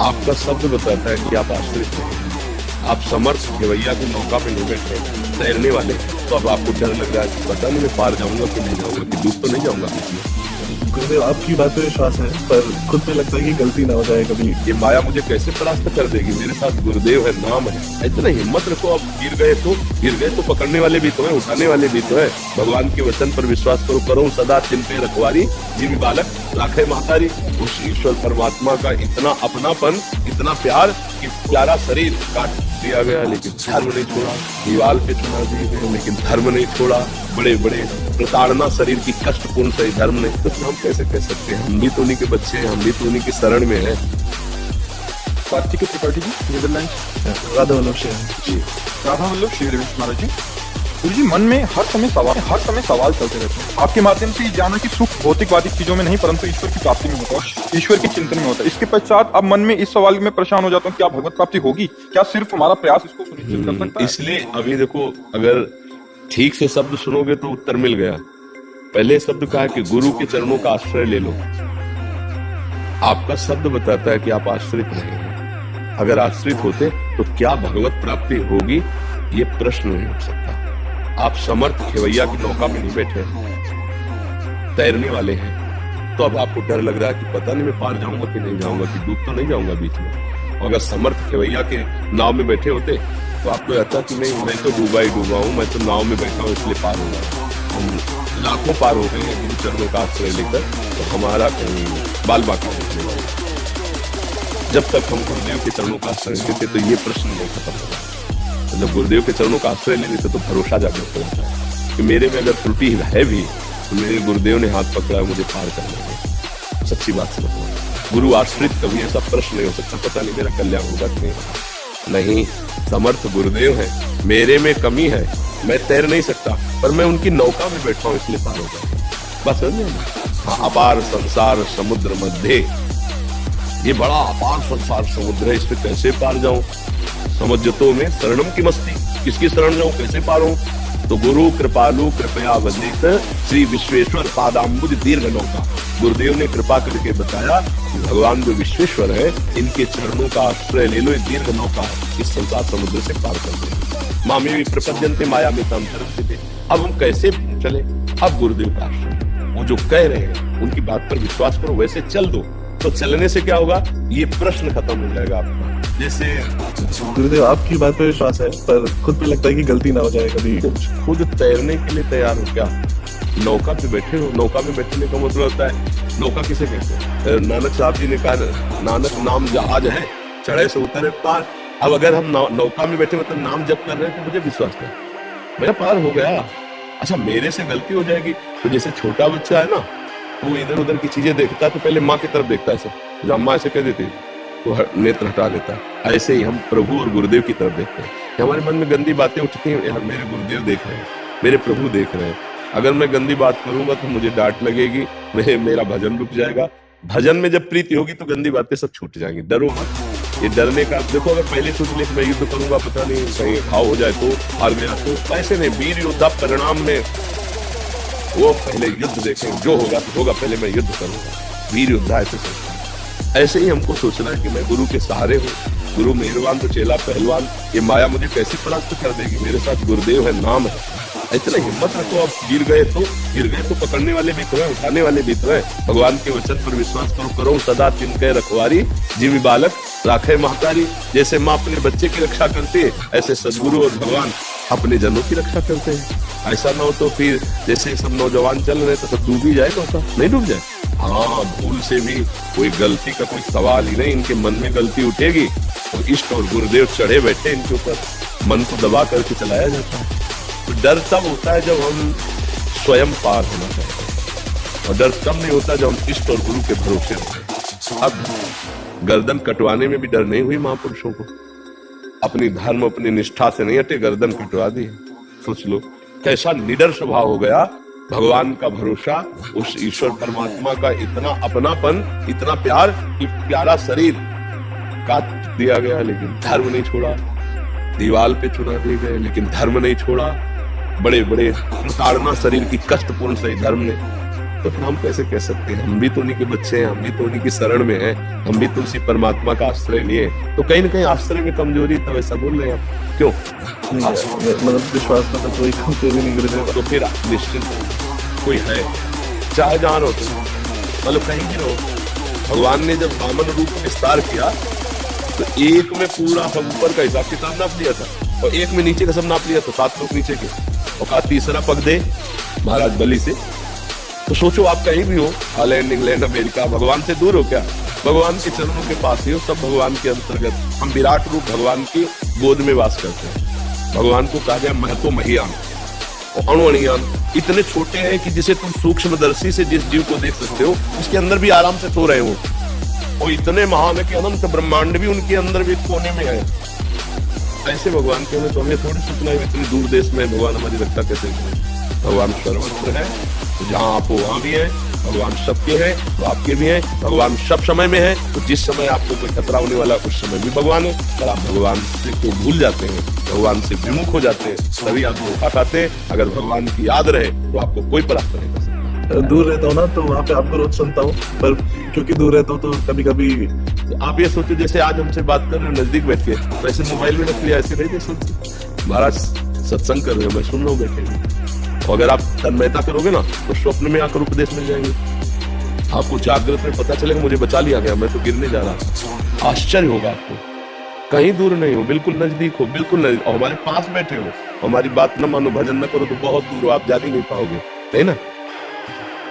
आपका शब्द बताता है कि आप आश्रित हैं। आप समर्थ खेवैया की नौका पे नहीं बैठे, तैरने वाले हैं। तो अब आपको डर लग रहा है कि पता नहीं मैं पार जाऊंगा कि नहीं जाऊंगा, कि डूब तो नहीं जाऊंगा बीच में। गुरुदेव आपकी बात पे विश्वास है, पर खुद पे लगता है कि गलती ना हो जाए कभी। ये माया मुझे कैसे परास्त कर देगी? मेरे साथ गुरुदेव है, नाम है। इतना हिम्मत रखो। अब गिर गए तो पकड़ने वाले भी तो है, उठाने वाले भी तो है। भगवान के वचन पर विश्वास करो सदा चिन पे रखवारी, जीवी बालक राखे महतारी। उस ईश्वर परमात्मा का इतना अपनापन, इतना प्यार कि प्यारा शरीर काट दिया गया लेकिन धर्म नहीं छोड़ा। दीवाल पे चुना दिए गए लेकिन धर्म नहीं छोड़ा। बड़े बड़े प्रताड़ना शरीर की कष्टपूर्ण सही धर्म नहीं। तो हम कैसे कह सकते हैं? हम भी तो उन्हीं के बच्चे हैं, हम भी तो उन्हीं की शरण में हैं। कार्तिक त्रिपाठी जी, नीदरलैंड। राधा वल्लभ जी। राधा वल्लभ श्री रविश महाराज जी। गुरु जी, मन में हर समय सवाल चलते रहते हैं। आपके माध्यम से ये जाना कि सुख भौतिकवादी चीजों में नहीं परंतु ईश्वर की प्राप्ति में होता है, ईश्वर के चिंतन में होता है। इसके पश्चात अब मन में इस सवाल में परेशान हो जाता हूँ, क्या भगवत प्राप्ति होगी? क्या सिर्फ हमारा प्रयास इसको सुनिश्चित कर सकता है? इसलिए अभी देखो, अगर ठीक से शब्द सुनोगे तो उत्तर मिल गया। पहले शब्द कहा कि गुरु के चरणों का आश्रय ले लो। आपका शब्द बताता है कि आप आश्रित नहीं हैं। अगर आश्रित होते तो क्या भगवत प्राप्ति होगी? ये प्रश्न नहीं उठ सकता। आप समर्थ खेवैया की नौका में नहीं बैठे, तैरने वाले हैं। तो अब आपको डर लग रहा है कि पता नहीं मैं पार जाऊंगा कि नहीं जाऊंगा, कि डूब तो नहीं जाऊंगा बीच में। और अगर समर्थ खेवैया के नाव में बैठे होते तो आपको लगता कि नहीं, मैं तो डूबा ही डूबा हूं, मैं तो नाव में बैठा हूं इसलिए पार हो गया। हम लाखों पार हो गए गुरु चरणों का आश्रय लेकर, तो हमारा कहीं बाल बाकी नहीं हुआ। जब तक हम गुरुदेव के चरणों का आश्रय लेते तो ये प्रश्न नहीं खत्म होगा। मतलब गुरुदेव के चरणों का आश्रय लेने से तो भरोसा जागृत होता है कि मेरे में अगर त्रुटि है भी तो मेरे गुरुदेव ने हाथ पकड़ा है मुझे पार करने में। सच्ची बात समझो, गुरु आश्रित कभी ऐसा प्रश्न नहीं हो सकता पता नहीं मेरा कल्याण होगा कि नहीं। समर्थ गुरुदेव है, मेरे में कमी है, मैं तैर नहीं सकता, पर मैं उनकी नौका में बैठा हूं इसलिए पार हो गया। बस हाँ, अपार संसार समुद्र मध्य, ये बड़ा अपार संसार समुद्र है, इस पे कैसे पार जाऊं? समझतो में शरणम की मस्ती, किसकी शरण जाऊं, कैसे पार हूं? तो गुरु कृपालु कृपया वंदित श्री विश्वेश्वर पादाम्बुज दीर्घ नौका। गुरुदेव ने कृपा करके बताया कि भगवान जो विश्वेश्वर है, इनके चरणों का आश्रय ले लो, दीर्घ नौका इस संसार समुद्र से पार कर दो। मामे भी प्रपद्यन्ते माया में थे। अब हम कैसे चले? अब गुरुदेव का आश्रय, वो जो कह रहे हैं उनकी बात पर विश्वास करो, वैसे चल दो। तो चलने से क्या होगा? ये प्रश्न खत्म हो जाएगा आपका। जैसे गुरुदेव आपकी बात पे विश्वास है, पर खुद पे लगता है कि गलती ना हो जाए कभी। खुद तैरने के लिए तैयार हो क्या? नौका पे बैठे हो। नौका में बैठने का मतलब होता है, नौका किसे कहते हैं? नानक साहब जी ने कहा, नानक नाम जहाज है, चढ़े से उतरे पार। अब अगर हम नौका में बैठे मतलब नाम जप कर रहे हैं तो मुझे विश्वास कर मेरा पार हो गया। अच्छा, मेरे से गलती हो जाएगी तो जैसे छोटा बच्चा है ना, वो इधर उधर की चीजें देखता है तो पहले माँ की तरफ देखता है, ऐसे जब माँ ऐसे कह देती तो नेत्र हटा लेता है। ऐसे ही हम प्रभु और गुरुदेव की तरफ देखते हैं। हमारे मन में गंदी बातें उठती हैं, यार मेरे गुरुदेव देख रहे हैं, मेरे प्रभु देख रहे हैं, अगर मैं गंदी बात करूंगा तो मुझे डांट लगेगी, मेरा भजन रुक जाएगा। भजन में जब प्रीति होगी तो गंदी बातें सब छूट जाएंगी। डरो मत। ये डरने का देखो, अगर पहले सोच ले मैं युद्ध करूंगा, पता नहीं कहीं घाव हो जाए तो, हार गया तो, ऐसे नहीं। वीर योद्धा परिणाम में वो पहले युद्ध देखें, जो होगा तो होगा, पहले मैं युद्ध करूंगा। वीर योद्धा ऐसे सोचता है। ऐसे ही हमको सोचना है कि मैं गुरु के सहारे हूँ, गुरु मेहरबान तो चेला पहलवान, ये माया मुझे कैसे परास्त कर देगी? मेरे साथ गुरुदेव है, नाम है। इतना हिम्मत रखो। अब गिर गए तो पकड़ने वाले भी तो है, उठाने वाले भी तो है। भगवान के वचन पर विश्वास करो सदा तिनके रखवारी, जीवी बालक राखे महतारी। जैसे माँ अपने बच्चे की रक्षा करती है, ऐसे सदगुरु और भगवान अपने जनों की रक्षा करते हैं। ऐसा ना हो तो फिर जैसे सब नौजवान चल रहे तो सब डूब ही जाए, नहीं डूब जाए। हाँ, भूल से भी कोई गलती का कोई सवाल ही नहीं। इनके मन में गलती उठेगी तो इष्ट और गुरुदेव चढ़े बैठे इनके ऊपर, मन को दबा करके चलाया जाता है। तो डर तब होता है जब हम स्वयं पार होना चाहते हैं, और डर तब नहीं होता जब हम इष्ट और गुरु के भरोसे होते हैं। अब गर्दन कटवाने में भी डर नहीं हुई महापुरुषों को। अपनी धर्म अपनी निष्ठा से नहीं हटे, गर्दन कटवा दी। सोच लो कैसा निडर स्वभाव हो गया। भगवान का भरोसा, उस ईश्वर परमात्मा का इतना अपनापन, इतना प्यार कि प्यारा शरीर काट दिया गया लेकिन धर्म नहीं छोड़ा। दीवाल पे चुना दिए गए लेकिन धर्म नहीं छोड़ा। बड़े बड़े प्रताड़ना शरीर की कष्टपूर्ण सही धर्म ने तो फिर हम कैसे कह सकते हैं? हम भी तो उन्हीं के बच्चे हैं, हम भी तो उन्हीं की शरण में हैं, हम भी तो उसी परमात्मा का आश्रय लिए। तो कहीं ना कहीं आश्रय में कमजोरी, तब ऐसा बोल रहे हैं आप क्यों? मतलब विश्वास में तो कोई कमजोरी नहीं गुरुदेव। तो फिर निश्चित कोई है, चाहे जहां हो तुम, मतलब कहीं भी रहो। भगवान ने जब वामन रूप विस्तार किया तो एक में पूरा ऊपर का हिसाब किताब नाप लिया था और एक में नीचे का सब नाप लिया था, 7 लोग नीचे के, और कहा तीसरा पग दे महाराज बलि से। तो सोचो आप कहीं भी हो, हॉलैंड, इंग्लैंड, अमेरिका, भगवान से दूर हो क्या? भगवान के चरणों के पास ही हो, सब भगवान के अंतर्गत। हम विराट रूप भगवान की गोद में वास करते हैं। भगवान को कहा गया महतो महियान और अणुअणियान, इतने छोटे हैं कि जिसे तुम सूक्ष्मदर्शी से जिस जीव को देख सकते हो उसके अंदर भी आराम से सो रहे हो। और इतने महान है कि अनंत ब्रह्मांड भी उनके अंदर भी कोने में है। ऐसे भगवान के हमें तो हमें थोड़ी सोचना है इतनी दूर देश में भगवान हमारी रक्षा कैसे करें। भगवान सर्वत्र है, तो जहाँ आप हो वहां भी है। भगवान सबके हैं तो आपके भी हैं। भगवान सब समय में है, तो जिस समय आपको कोई खतरा होने वाला उस समय भी भगवान है। अगर आप भगवान से को भूल जाते हैं, भगवान से विमुख हो जाते हैं, तभी आप धोखा खाते हैं। अगर भगवान की याद रहे तो आपको कोई परास्त नहीं कर सकता। दूर रहता हूँ ना तो वहाँ पे आपको रोज सुनता हूँ, पर क्योंकि दूर रहता हूँ तो कभी कभी आप ये सोचो जैसे आज हमसे बात कर रहे हो नजदीक बैठ के, वैसे मोबाइल में रख लिया, ऐसे नहीं देख सकते। महाराज सत्संग कर रहे हो, मैं सुन रहा हूँ बैठे। और अगर आप तन्मयता करोगे ना तो स्वप्न में आकर उपदेश मिल जाएंगे आपको। जागृत में पता चलेगा मुझे बचा लिया गया, मैं तो गिरने जा रहा था। आश्चर्य होगा आपको। कहीं दूर नहीं हो, बिल्कुल नजदीक हो, बिल्कुल नजदीक। और हमारे पास बैठे हो, हमारी बात न मानो, भजन न करो तो बहुत दूर हो, आप जा ही नहीं पाओगे, है ना।